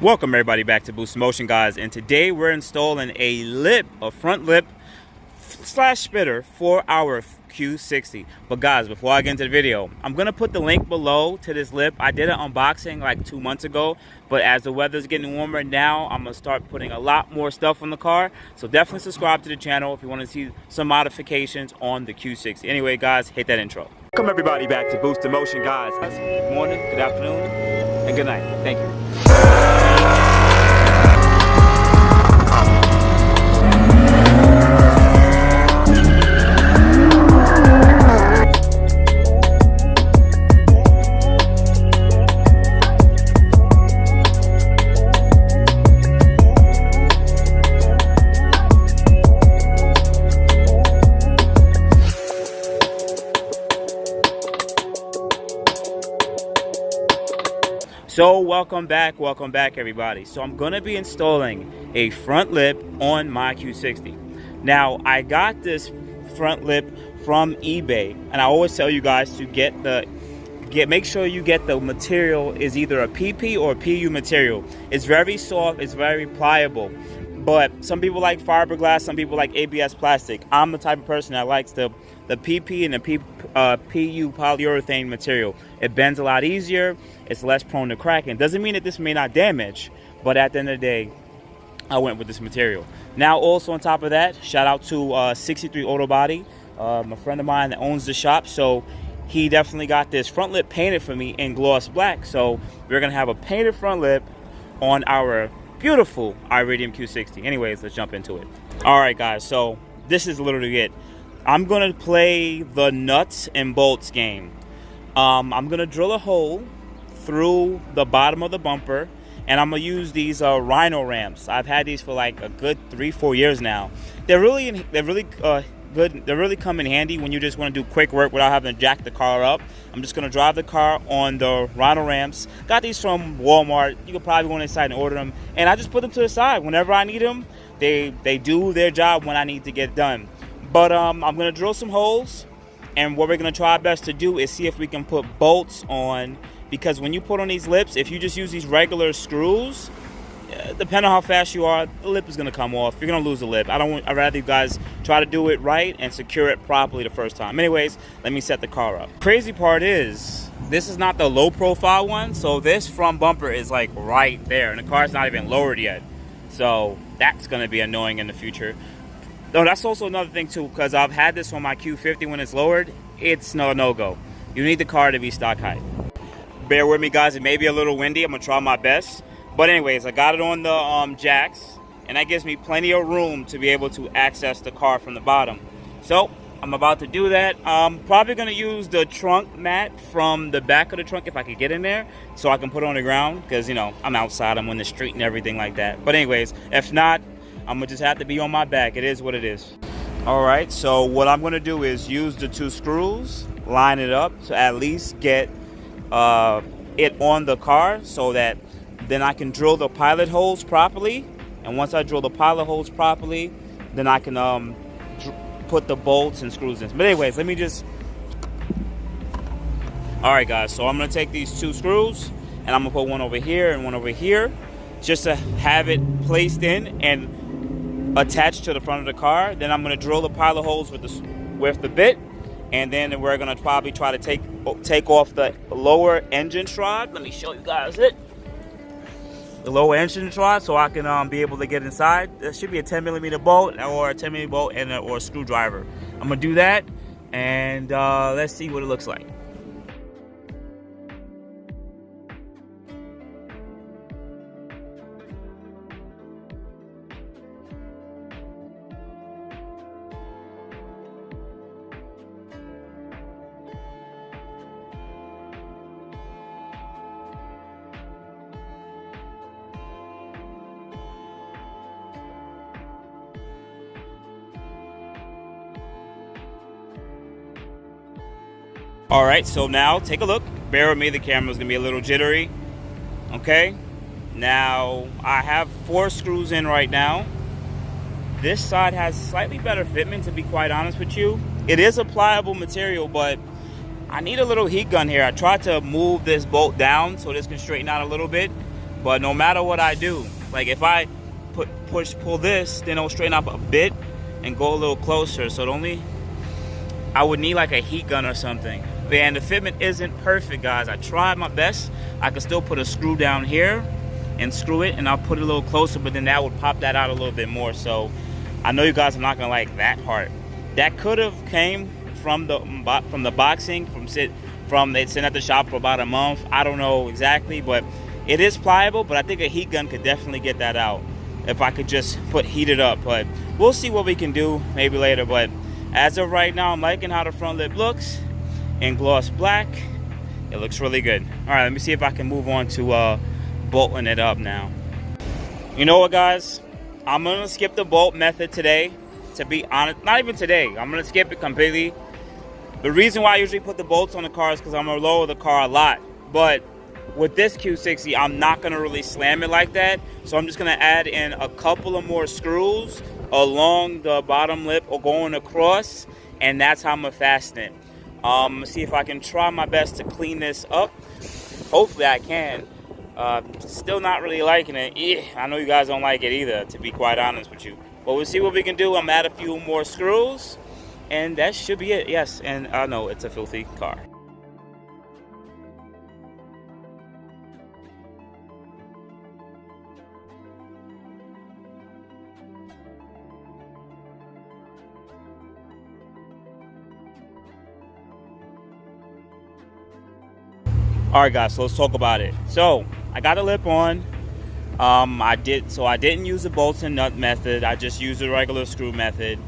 Welcome everybody back to Boost Motion, guys, and today we're installing a front lip slash spitter for our Q60. But guys, before I get into the video, I'm gonna put the link below to this lip. I did an unboxing like 2 months ago, but as the weather's getting warmer now, I'm gonna start putting a lot more stuff on the car. So definitely subscribe to the channel if you want to see some modifications on the Q60. Anyway, guys, hit that intro. Welcome everybody back to Boost Motion, guys. Good morning, good afternoon, and good night. Thank you. So welcome back everybody. So I'm gonna be installing a front lip on my Q60. Now I got this front lip from eBay, and I always tell you guys to make sure you get the material is either a PP or a PU material. It's very soft, it's very pliable. But some people like fiberglass, some people like ABS plastic. I'm the type of person that likes the PP and the PU polyurethane material. It bends a lot easier, it's less prone to cracking. Doesn't mean that this may not damage, but at the end of the day, I went with this material. Now also on top of that, shout out to 63 Auto Body, a friend of mine that owns the shop. So he definitely got this front lip painted for me in gloss black. So we're gonna have a painted front lip on our beautiful Iridium Q60. Anyways, let's jump into it. All right, guys, so this is literally it. I'm gonna play the nuts and bolts game. I'm gonna drill a hole through the bottom of the bumper, and I'm gonna use these Rhino ramps. I've had these for like a good 3-4 years now. They're really good. They really come in handy when you just want to do quick work without having to jack the car up. I'm just gonna drive the car on the Rhino ramps. Got these from Walmart. You could probably go inside and order them, and I just put them to the side whenever I need them. They do their job when I need to get done. But I'm gonna drill some holes, and what we're gonna try our best to do is see if we can put bolts on, because when you put on these lips, if you just use these regular screws, depending on how fast you are, the lip is gonna come off. You're gonna lose the lip. I'd rather you guys try to do it right and secure it properly the first time. Anyways, let me set the car up. Crazy part is, this is not the low profile one, so this front bumper is like right there, and the car's not even lowered yet. So that's gonna be annoying in the future. No, that's also another thing too, because I've had this on my Q50 when it's lowered. It's no-go. You need the car to be stock height. Bear with me, guys. It may be a little windy. I'm gonna try my best. But anyways, I got it on the jacks, and that gives me plenty of room to be able to access the car from the bottom. So I'm about to do that. I'm probably gonna use the trunk mat from the back of the trunk if I could get in there, so I can put it on the ground, because you know I'm outside, I'm on the street and everything like that. But anyways, if not, I'm gonna just have to be on my back. It is what it is. All right, so what I'm gonna do is use the 2 screws, line it up to at least get it on the car, so that then I can drill the pilot holes properly. And once I drill the pilot holes properly, then I can put the bolts and screws in. But anyways, let me just... All right, guys, so I'm gonna take these 2 screws, and I'm gonna put one over here and one over here, just to have it placed in and attached to the front of the car. Then I'm gonna drill the pilot holes with the bit, and then we're gonna probably try to take off the lower engine shroud. Let me show you guys it. The lower engine shroud, so I can be able to get inside. There should be a 10mm bolt or a 10mm bolt or a screwdriver. I'm gonna do that, and let's see what it looks like. All right, so now take a look. Bear with me, the camera's gonna be a little jittery. Okay, now I have 4 screws in right now. This side has slightly better fitment, to be quite honest with you. It is a pliable material, but I need a little heat gun here. I tried to move this bolt down so this can straighten out a little bit, But no matter what I do, like if I pull this, then it'll straighten up a bit and go a little closer. So I would need like a heat gun or something. And the fitment isn't perfect, guys. I tried my best. I could still put a screw down here and screw it, and I'll put it a little closer, but then that would pop that out a little bit more. So I know you guys are not gonna like that part. That could have came from the boxing, from it's sitting at the shop for about a month. I don't know exactly, but it is pliable. But I think a heat gun could definitely get that out if I could just heat it up. But we'll see what we can do maybe later. But as of right now, I'm liking how the front lip looks in gloss black. It looks really good. All right, let me see if I can move on to bolting it up now. You know what, guys? I'm gonna skip the bolt method today. To be honest, not even today. I'm gonna skip it completely. The reason why I usually put the bolts on the car is because I'm gonna lower the car a lot. But with this Q60, I'm not gonna really slam it like that. So I'm just gonna add in a couple of more screws along the bottom lip or going across, and that's how I'm gonna fasten it. See if I can try my best to clean this up. Hopefully I can. Still not really liking it. Yeah, I know you guys don't like it either, to be quite honest with you. But we'll see what we can do. I'm add a few more screws, and that should be it. Yes, and I know it's a filthy car. All right, guys, so let's talk about it. So I got a lip on. I didn't use the bolts and nut method. I just used the regular screw method.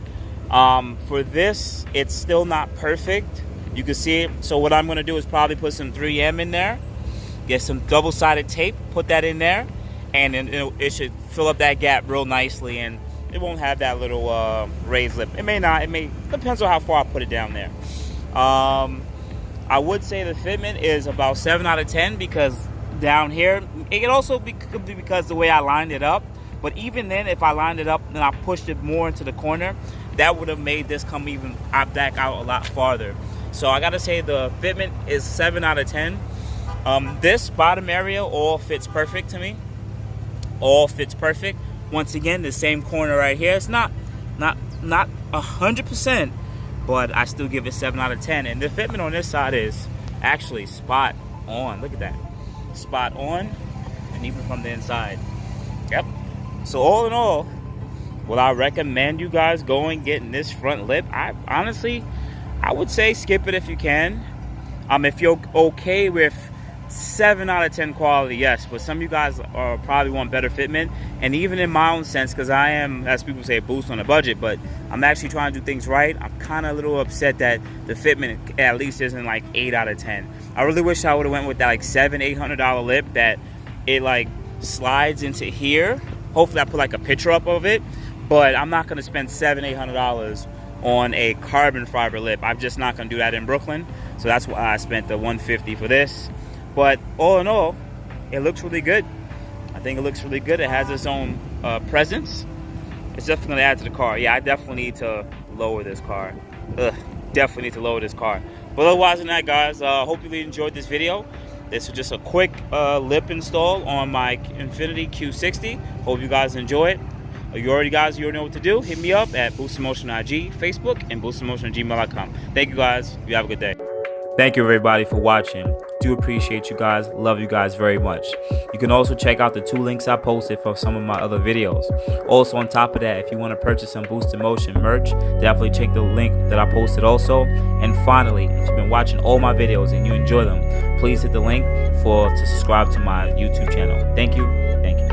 For this, it's still not perfect. You can see it. So what I'm gonna do is probably put some 3M in there, get some double-sided tape, put that in there, and then it should fill up that gap real nicely, and it won't have that little raised lip. It may not. Depends on how far I put it down there. I would say the fitment is about 7 out of 10 because down here, it could also be because the way I lined it up. But even then, if I lined it up and I pushed it more into the corner, that would have made this come even back out a lot farther. So I gotta say the fitment is 7 out of 10. This bottom area all fits perfect to me. All fits perfect. Once again, the same corner right here. It's not 100%. But I still give it 7 out of 10. And the fitment on this side is actually spot on. Look at that. Spot on. And even from the inside. Yep. So all in all, will I recommend you guys going getting this front lip? I would say skip it if you can. If you're okay with 7 out of 10 quality, yes. But some of you guys probably want better fitment. And even in my own sense, because I am, as people say, boost on a budget, but I'm actually trying to do things right. I'm kind of a little upset that the fitment at least isn't like 8 out of 10. I really wish I would have went with that like $700-800 lip that it like slides into here. Hopefully I put like a picture up of it, but I'm not going to spend $700-800 on a carbon fiber lip. I'm just not going to do that in Brooklyn. So that's why I spent the $150 for this. But all in all, it looks really good. I think it looks really good. It has its own presence. It's definitely going to add to the car. Yeah, I definitely need to lower this car. Definitely need to lower this car. But otherwise than that, guys, hopefully you enjoyed this video. This was just a quick lip install on my Infiniti Q60. Hope you guys enjoy it. You already know what to do. Hit me up at boostinmotion IG, Facebook, and boostinmotion@gmail.com. Thank you, guys. You have a good day. Thank you, everybody, for watching. Do appreciate you guys. Love you guys very much. You can also check out the 2 links I posted for some of my other videos. Also, on top of that, if you want to purchase some Boost in Motion merch, definitely check the link that I posted also. And finally, if you've been watching all my videos and you enjoy them, please hit the link to subscribe to my YouTube channel. Thank you. Thank you.